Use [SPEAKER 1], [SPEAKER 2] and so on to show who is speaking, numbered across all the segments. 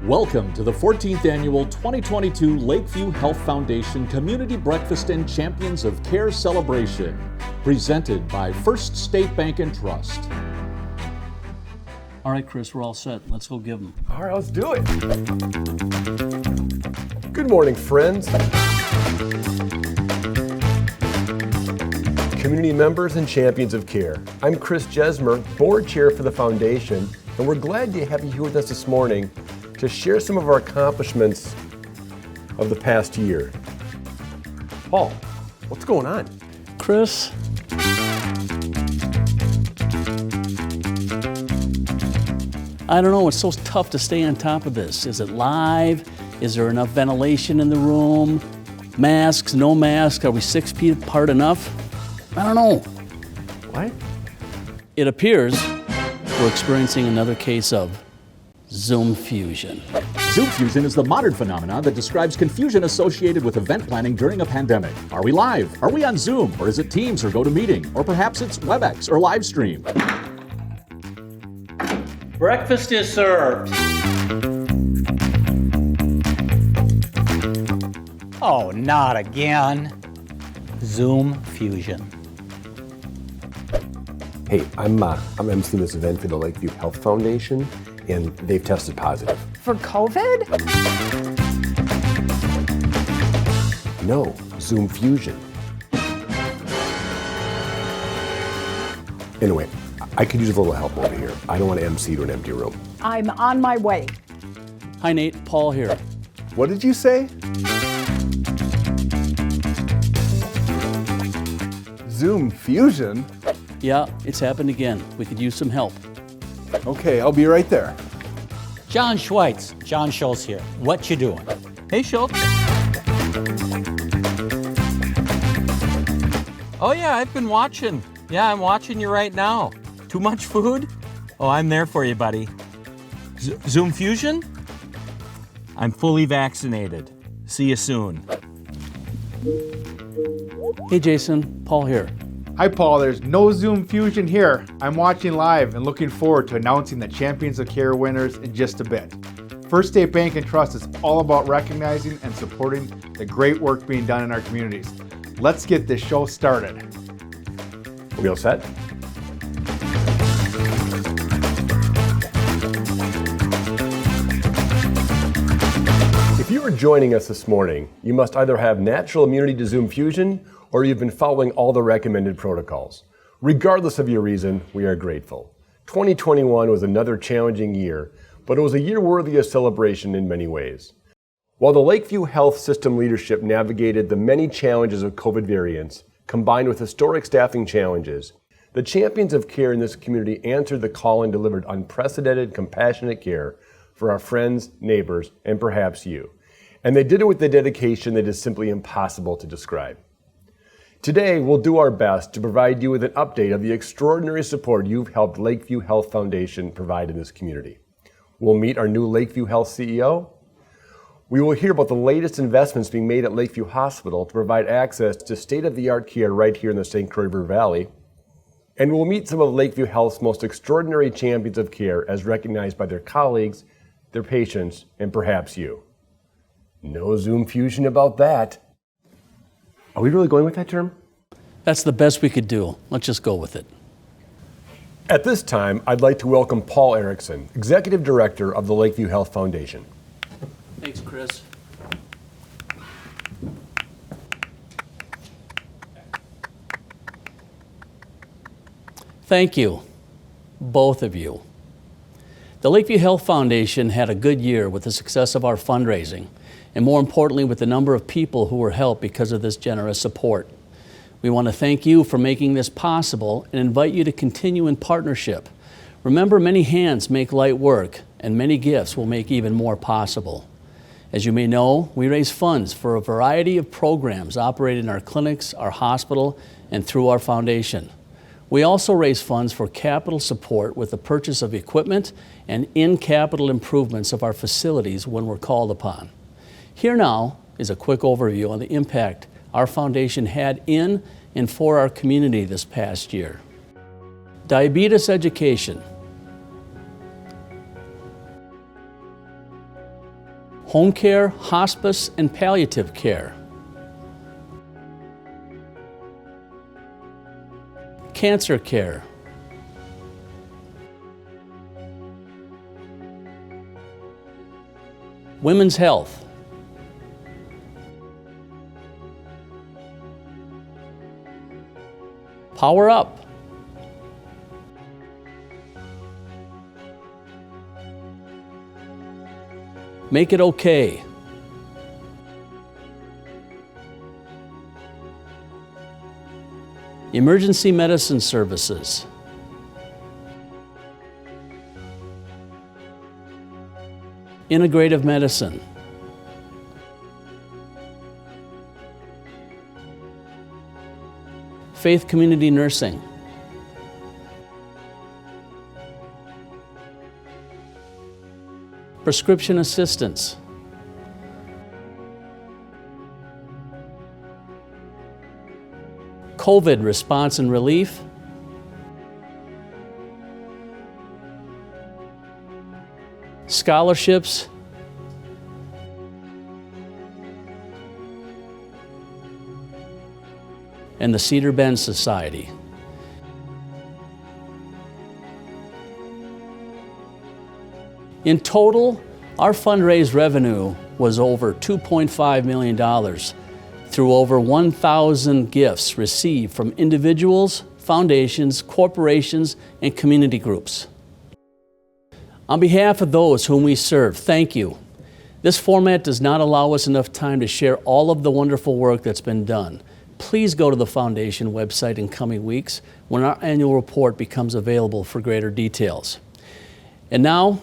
[SPEAKER 1] Welcome to the 14th annual 2022 Lakeview Health Foundation Community Breakfast and Champions of Care celebration, presented by First State Bank and Trust.
[SPEAKER 2] All right, Chris, we're all set. Let's go give them.
[SPEAKER 3] All right, let's do it. Good morning, friends. Community members and champions of care. I'm Chris Jesmer, board chair for the foundation, and we're glad to have you here with us this morning to share some of our accomplishments of the past year. Paul, what's going on?
[SPEAKER 2] Chris, I don't know, it's so tough to stay on top of this. Is it live? Is there enough ventilation in the room? Masks, no masks? Are we 6 feet apart enough? I don't know.
[SPEAKER 3] What?
[SPEAKER 2] It appears we're experiencing another case of Zoom fusion.
[SPEAKER 1] Zoom fusion is the modern phenomenon that describes confusion associated with event planning during a pandemic. Are we live? Are we on Zoom? Or is it Teams or GoToMeeting? Or perhaps it's WebEx or Livestream?
[SPEAKER 2] Breakfast is served.
[SPEAKER 4] Oh, not again. Zoom fusion.
[SPEAKER 3] Hey, I'm emceeing this event for the Lakeview Health Foundation, and they've tested positive.
[SPEAKER 5] For COVID?
[SPEAKER 3] No, Zoom fusion. Anyway, I could use a little help over here. I don't want to MC to an empty room.
[SPEAKER 5] I'm on my way.
[SPEAKER 2] Hi, Nate. Paul here.
[SPEAKER 3] What did you say?
[SPEAKER 6] Zoom fusion?
[SPEAKER 2] Yeah, it's happened again. We could use some help.
[SPEAKER 6] Okay, I'll be right there.
[SPEAKER 4] John Schweitz, John Schultz here. What you doing?
[SPEAKER 7] Hey, Schultz. Oh, yeah, I've been watching. Yeah, I'm watching you right now. Too much food? Oh, I'm there for you, buddy. Zoom fusion? I'm fully vaccinated. See you soon.
[SPEAKER 2] Hey, Jason. Paul here.
[SPEAKER 6] Hi, Paul. There's no Zoom fusion here. I'm watching live and looking forward to announcing the Champions of Care winners in just a bit. First State Bank and Trust is all about recognizing and supporting the great work being done in our communities. Let's get this show started.
[SPEAKER 3] Are we all set? If you are joining us this morning, you must either have natural immunity to Zoom fusion or you've been following all the recommended protocols. Regardless of your reason, we are grateful. 2021 was another challenging year, but it was a year worthy of celebration in many ways. While the Lakeview Health System leadership navigated the many challenges of COVID variants, combined with historic staffing challenges, the champions of care in this community answered the call and delivered unprecedented, compassionate care for our friends, neighbors, and perhaps you. And they did it with the dedication that is simply impossible to describe. Today, we'll do our best to provide you with an update of the extraordinary support you've helped Lakeview Health Foundation provide in this community. We'll meet our new Lakeview Health CEO. We will hear about the latest investments being made at Lakeview Hospital to provide access to state-of-the-art care right here in the St. Croix River Valley. And we'll meet some of Lakeview Health's most extraordinary champions of care as recognized by their colleagues, their patients, and perhaps you. No Zoom fusion about that. Are we really going with that term?
[SPEAKER 2] That's the best we could do. Let's just go with it.
[SPEAKER 3] At this time, I'd like to welcome Paul Erickson, Executive Director of the Lakeview Health Foundation.
[SPEAKER 2] Thanks, Chris. Thank you, both of you. The Lakeview Health Foundation had a good year with the success of our fundraising, and more importantly, with the number of people who were helped because of this generous support. We want to thank you for making this possible and invite you to continue in partnership. Remember, many hands make light work, and many gifts will make even more possible. As you may know, we raise funds for a variety of programs operated in our clinics, our hospital, and through our foundation. We also raise funds for capital support with the purchase of equipment and in-capital improvements of our facilities when we're called upon. Here now is a quick overview on the impact our foundation had in and for our community this past year. Diabetes education. home care, hospice, and palliative care, cancer care, women's health, Power Up, Make It Okay, Emergency Medicine Services, Integrative Medicine, Faith Community Nursing, Prescription Assistance, COVID Response and Relief, scholarships, and the Cedar Bend Society. In total, our fundraised revenue was over $2.5 million through over 1,000 gifts received from individuals, foundations, corporations, and community groups. On behalf of those whom we serve, thank you. This format does not allow us enough time to share all of the wonderful work that's been done. Please go to the foundation website in coming weeks when our annual report becomes available for greater details. And now,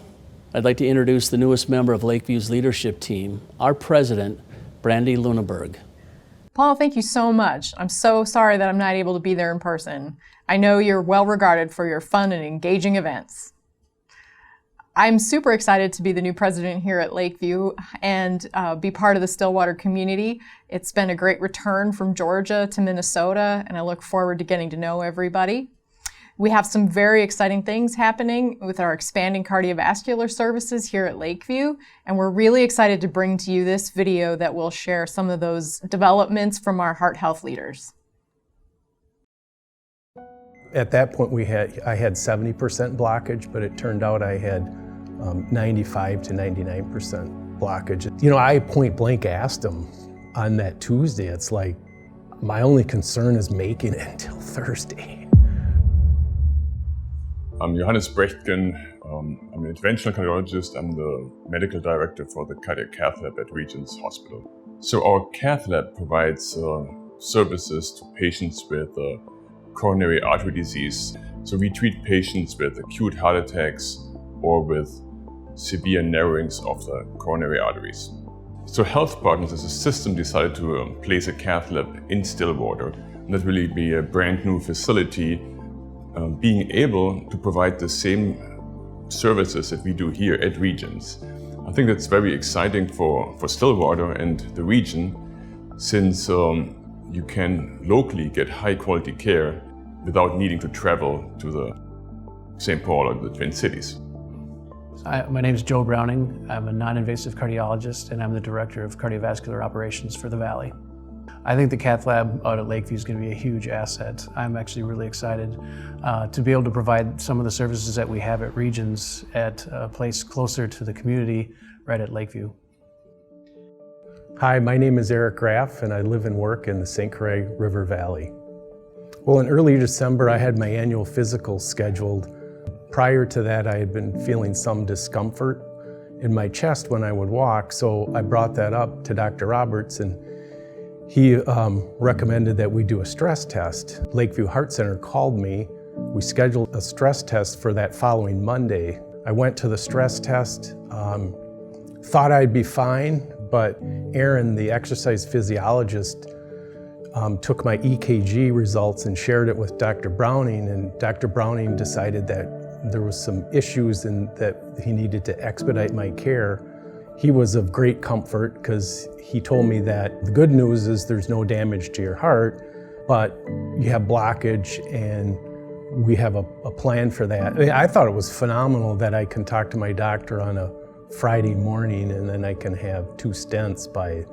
[SPEAKER 2] I'd like to introduce the newest member of Lakeview's leadership team, our president, Brandy Luneberg.
[SPEAKER 8] Paul, thank you so much. I'm so sorry that I'm not able to be there in person. I know you're well regarded for your fun and engaging events. I'm super excited to be the new president here at Lakeview and be part of the Stillwater community. It's been a great return from Georgia to Minnesota, and I look forward to getting to know everybody. We have some very exciting things happening with our expanding cardiovascular services here at Lakeview, and we're really excited to bring to you this video that will share some of those developments from our heart health leaders.
[SPEAKER 9] At that point, I had 70% blockage, but it turned out I had 95 to 99% blockage. You know, I point blank asked him on that Tuesday, it's like, my only concern is making it until Thursday.
[SPEAKER 10] I'm Johannes Brechtgen. I'm an interventional cardiologist. I'm the medical director for the cardiac cath lab at Regents Hospital. So our cath lab provides services to patients with coronary artery disease. So we treat patients with acute heart attacks or with severe narrowings of the coronary arteries. So HealthPartners as a system decided to place a cath lab in Stillwater, and that really be a brand new facility, being able to provide the same services that we do here at Regents. I think that's very exciting for Stillwater and the region, since you can locally get high quality care without needing to travel to the St. Paul or the Twin Cities.
[SPEAKER 11] My name is Joe Browning. I'm a non-invasive cardiologist, and I'm the director of cardiovascular operations for the Valley. I think the cath lab out at Lakeview is going to be a huge asset. I'm actually really excited to be able to provide some of the services that we have at Regents at a place closer to the community right at Lakeview.
[SPEAKER 9] Hi, my name is Eric Graff, and I live and work in the St. Croix River Valley. Well, in early December, I had my annual physical scheduled. Prior to that, I had been feeling some discomfort in my chest when I would walk, so I brought that up to Dr. Roberts, and he recommended that we do a stress test. Lakeview Heart Center called me. We scheduled a stress test for that following Monday. I went to the stress test, thought I'd be fine, but Aaron, the exercise physiologist, took my EKG results and shared it with Dr. Browning, and Dr. Browning decided that there was some issues and that he needed to expedite my care. He was of great comfort because he told me that the good news is there's no damage to your heart, but you have blockage and we have a plan for that. I thought it was phenomenal that I can talk to my doctor on a Friday morning and then I can have 2 stents by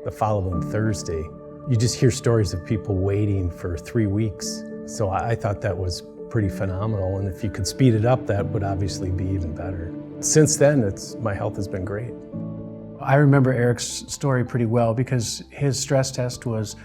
[SPEAKER 9] the following Thursday. You just hear stories of people waiting for 3 weeks. So I thought that was pretty phenomenal, and if you could speed it up, that would obviously be even better. Since then, my health has been great.
[SPEAKER 11] I remember Eric's story pretty well because his stress test was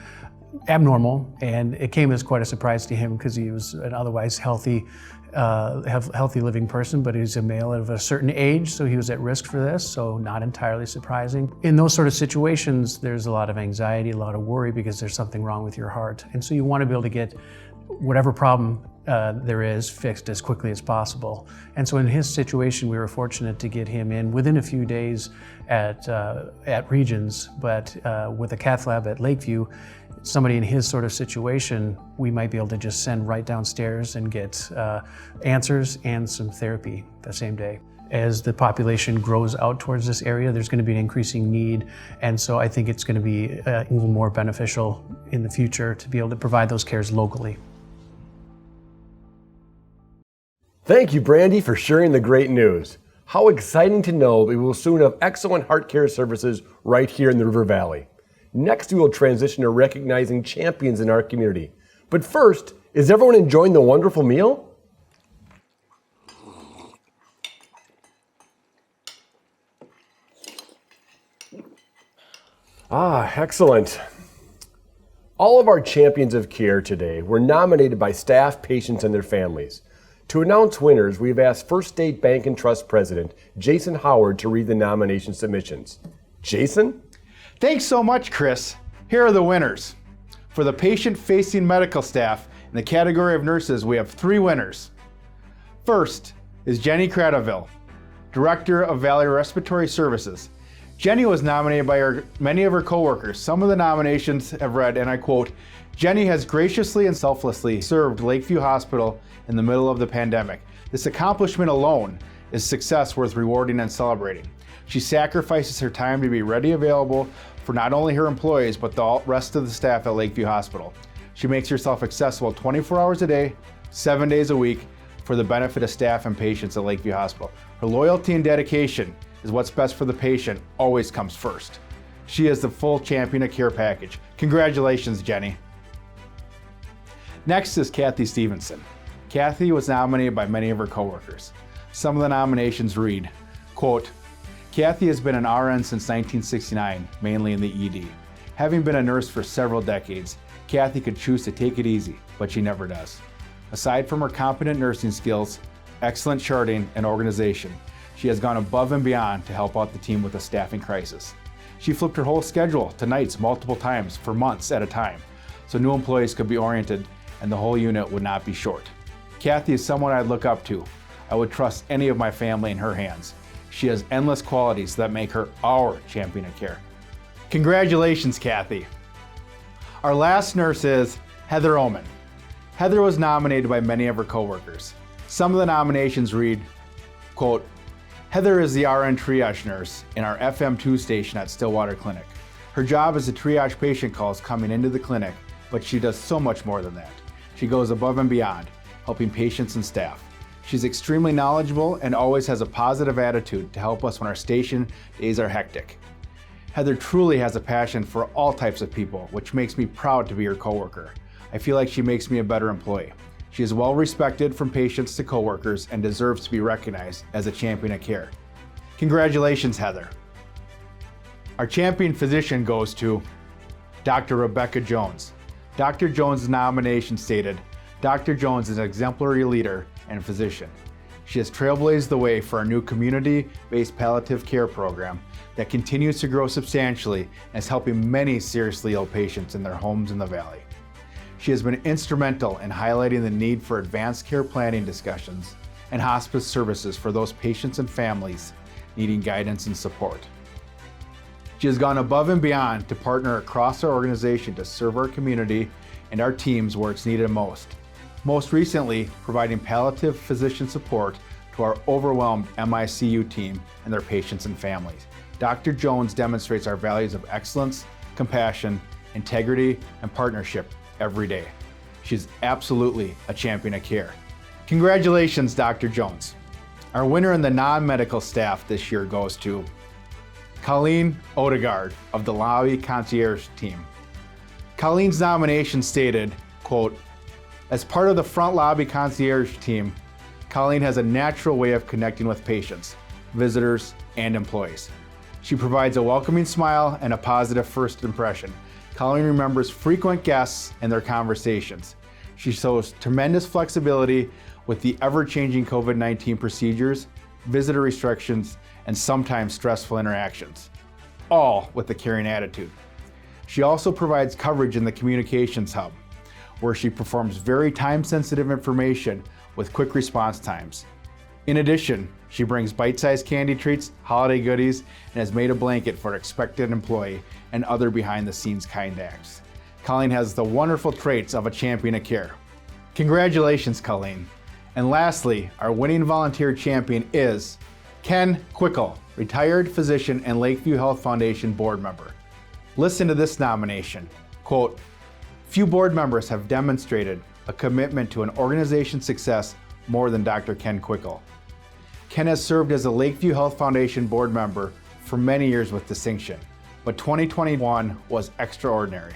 [SPEAKER 11] abnormal, and it came as quite a surprise to him because he was an otherwise healthy living person, but he's a male of a certain age, so he was at risk for this, so not entirely surprising. In those sort of situations, there's a lot of anxiety, a lot of worry because there's something wrong with your heart, and so you want to be able to get whatever problem there is fixed as quickly as possible. And so in his situation, we were fortunate to get him in within a few days at Regions, but with a cath lab at Lakeview, somebody in his sort of situation, we might be able to just send right downstairs and get answers and some therapy the same day. As the population grows out towards this area, there's going to be an increasing need, and so I think it's going to be even more beneficial in the future to be able to provide those cares locally.
[SPEAKER 3] Thank you, Brandy, for sharing the great news. How exciting to know we will soon have excellent heart care services right here in the River Valley. Next, we will transition to recognizing champions in our community. But first, is everyone enjoying the wonderful meal? Excellent. All of our champions of care today were nominated by staff, patients, and their families. To announce winners, we have asked First State Bank and Trust President Jason Howard to read the nomination submissions. Jason?
[SPEAKER 6] Thanks so much, Chris. Here are the winners. For the patient-facing medical staff, in the category of nurses, we have 3 winners. First is Jenny Kratochvil, Director of Valley Respiratory Services. Jenny was nominated by many of her coworkers. Some of the nominations have read, and I quote, "Jenny has graciously and selflessly served Lakeview Hospital in the middle of the pandemic. This accomplishment alone is success worth rewarding and celebrating. She sacrifices her time to be ready available for not only her employees, but the rest of the staff at Lakeview Hospital. She makes herself accessible 24 hours a day, 7 days a week for the benefit of staff and patients at Lakeview Hospital. Her loyalty and dedication is what's best for the patient always comes first. She is the full champion of care package. Congratulations, Jenny." Next is Cathy Stephenson. Cathy was nominated by many of her coworkers. Some of the nominations read, quote, "Cathy has been an RN since 1969, mainly in the ED. Having been a nurse for several decades, Cathy could choose to take it easy, but she never does. Aside from her competent nursing skills, excellent charting, and organization, she has gone above and beyond to help out the team with a staffing crisis. She flipped her whole schedule to nights multiple times for months at a time, so new employees could be oriented and the whole unit would not be short. Cathy is someone I'd look up to. I would trust any of my family in her hands. She has endless qualities that make her our champion of care. Congratulations, Cathy." Our last nurse is Heather Oman. Heather was nominated by many of her coworkers. Some of the nominations read, quote, "Heather is the RN triage nurse in our FM2 station at Stillwater Clinic. Her job is to triage patient calls coming into the clinic, but she does so much more than that. She goes above and beyond, helping patients and staff. She's extremely knowledgeable and always has a positive attitude to help us when our station days are hectic. Heather truly has a passion for all types of people, which makes me proud to be her coworker. I feel like she makes me a better employee. She is well respected from patients to coworkers and deserves to be recognized as a champion of care. Congratulations, Heather." Our champion physician goes to Dr. Rebecca Jones. Dr. Jones' nomination stated, "Dr. Jones is an exemplary leader and physician. She has trailblazed the way for our new community-based palliative care program that continues to grow substantially and is helping many seriously ill patients in their homes in the Valley. She has been instrumental in highlighting the need for advanced care planning discussions and hospice services for those patients and families needing guidance and support. She has gone above and beyond to partner across our organization to serve our community and our teams where it's needed most. Most recently, providing palliative physician support to our overwhelmed MICU team and their patients and families. Dr. Jones demonstrates our values of excellence, compassion, integrity, and partnership every day. She's absolutely a champion of care. Congratulations, Dr. Jones. Our winner in the non-medical staff this year goes to Colleen Odegard of the Lobby Concierge team. Colleen's nomination stated, quote, "As part of the front lobby concierge team, Colleen has a natural way of connecting with patients, visitors, and employees. She provides a welcoming smile and a positive first impression. Colleen remembers frequent guests and their conversations. She shows tremendous flexibility with the ever-changing COVID-19 procedures, visitor restrictions, and sometimes stressful interactions, all with a caring attitude. She also provides coverage in the communications hub, where she performs very time-sensitive information with quick response times. In addition, she brings bite-sized candy treats, holiday goodies, and has made a blanket for an expected employee and other behind-the-scenes kind acts. Colleen has the wonderful traits of a champion of care. Congratulations, Colleen. And lastly, our winning volunteer champion is Ken Quickel, retired physician and Lakeview Health Foundation board member. Listen to this nomination, quote, "Few board members have demonstrated a commitment to an organization's success more than Dr. Ken Quickel. Ken has served as a Lakeview Health Foundation board member for many years with distinction, but 2021 was extraordinary.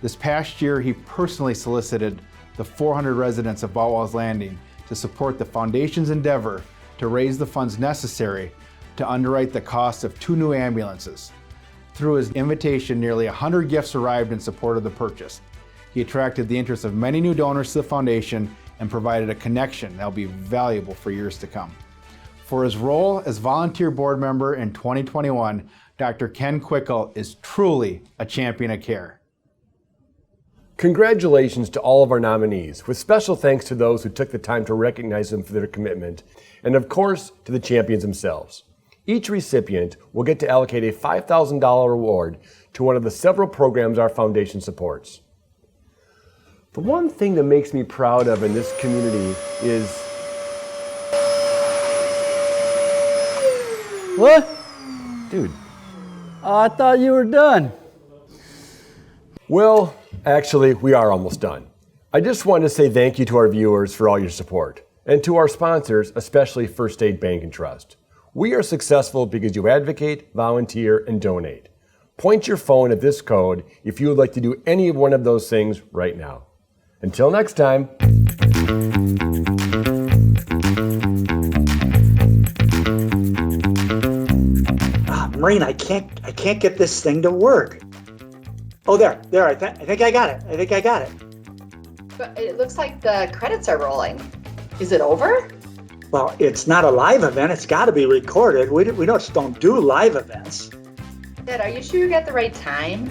[SPEAKER 6] This past year, he personally solicited the 400 residents of Baldwell's Landing to support the foundation's endeavor to raise the funds necessary to underwrite the cost of 2 new ambulances. Through his invitation, nearly 100 gifts arrived in support of the purchase. He attracted the interest of many new donors to the foundation and provided a connection that will be valuable for years to come. For his role as volunteer board member in 2021, Dr. Ken Quickel is truly a champion of care."
[SPEAKER 3] Congratulations to all of our nominees, with special thanks to those who took the time to recognize them for their commitment, and of course, to the champions themselves. Each recipient will get to allocate a $5,000 reward to one of the several programs our foundation supports. The one thing that makes me proud of in this community is...
[SPEAKER 12] What?
[SPEAKER 3] Dude.
[SPEAKER 12] Oh, I thought you were done.
[SPEAKER 3] Well, actually, we are almost done. I just want to say thank you to our viewers for all your support, and to our sponsors, especially First State Bank and Trust. We are successful because you advocate, volunteer, and donate. Point your phone at this code if you would like to do any one of those things right now. Until next time.
[SPEAKER 13] Maureen, I can't get this thing to work. Oh, there. I think I got it.
[SPEAKER 14] But it looks like the credits are rolling. Is it over?
[SPEAKER 13] Well, it's not a live event. It's got to be recorded. We just don't do live events.
[SPEAKER 14] Dad, are you sure you got the right time?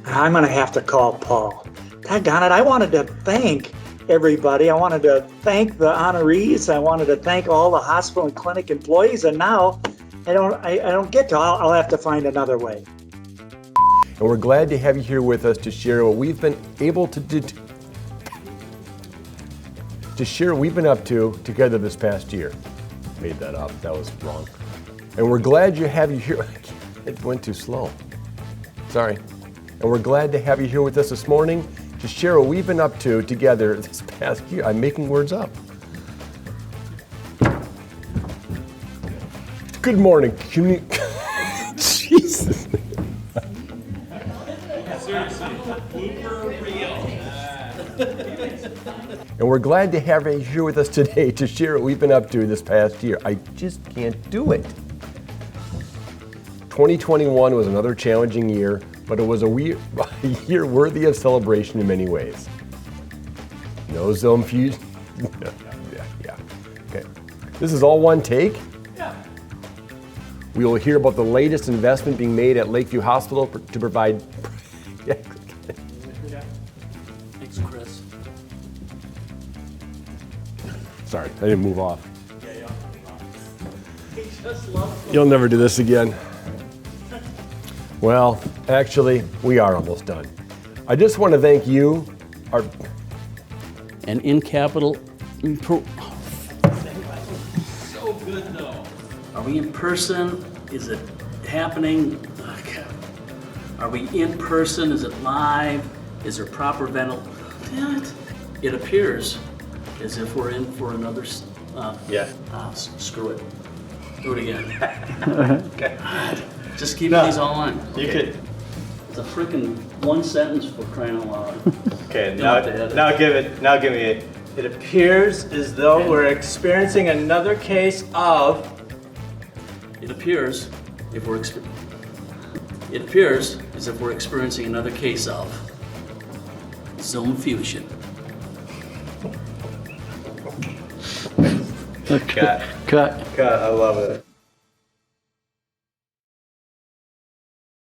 [SPEAKER 13] I'm going to have to call Paul. Daggone it, I wanted to thank everybody. I wanted to thank the honorees. I wanted to thank all the hospital and clinic employees, and now I don't get to. I'll have to find another way.
[SPEAKER 3] And we're glad to have you here with us to share what we've been able to do. To share what we've been up to together this past year. Made that up. That was wrong. And we're glad to have you here. It went too slow. Sorry. And we're glad to have you here with us this morning to share what we've been up to together this past year. I'm making words up. Good morning, Jesus. And we're glad to have you here with us today to share what we've been up to this past year. I just can't do it. 2021 was another challenging year, but it was a year worthy of celebration in many ways. No zone fusion. Yeah. Okay. This is all one take.
[SPEAKER 2] Yeah.
[SPEAKER 3] We will hear about the latest investment being made at Lakeview Hospital to provide. Yeah.
[SPEAKER 2] Thanks, Chris.
[SPEAKER 3] Sorry, I didn't move off. You'll never do this again. Well, actually, we are almost done. I just want to thank you, our...
[SPEAKER 2] And in capital...
[SPEAKER 12] So good, though.
[SPEAKER 2] Are we in person? Is it happening? Okay. Are we in person? Is it live? Is there proper ventilation? Damn it. It appears as if we're in for another Yeah. Screw it. Do it again.
[SPEAKER 12] Okay.
[SPEAKER 2] Just keep
[SPEAKER 12] No.
[SPEAKER 2] these all on.
[SPEAKER 12] You could.
[SPEAKER 2] It's a freaking one sentence for crying out loud.
[SPEAKER 12] Okay,
[SPEAKER 2] You'll
[SPEAKER 12] now
[SPEAKER 2] have to edit.
[SPEAKER 12] give me it. It appears as though we're experiencing another case of.
[SPEAKER 2] It appears as if we're experiencing another case of Zoom fusion.
[SPEAKER 12] Cut.
[SPEAKER 11] Cut.
[SPEAKER 12] I love it.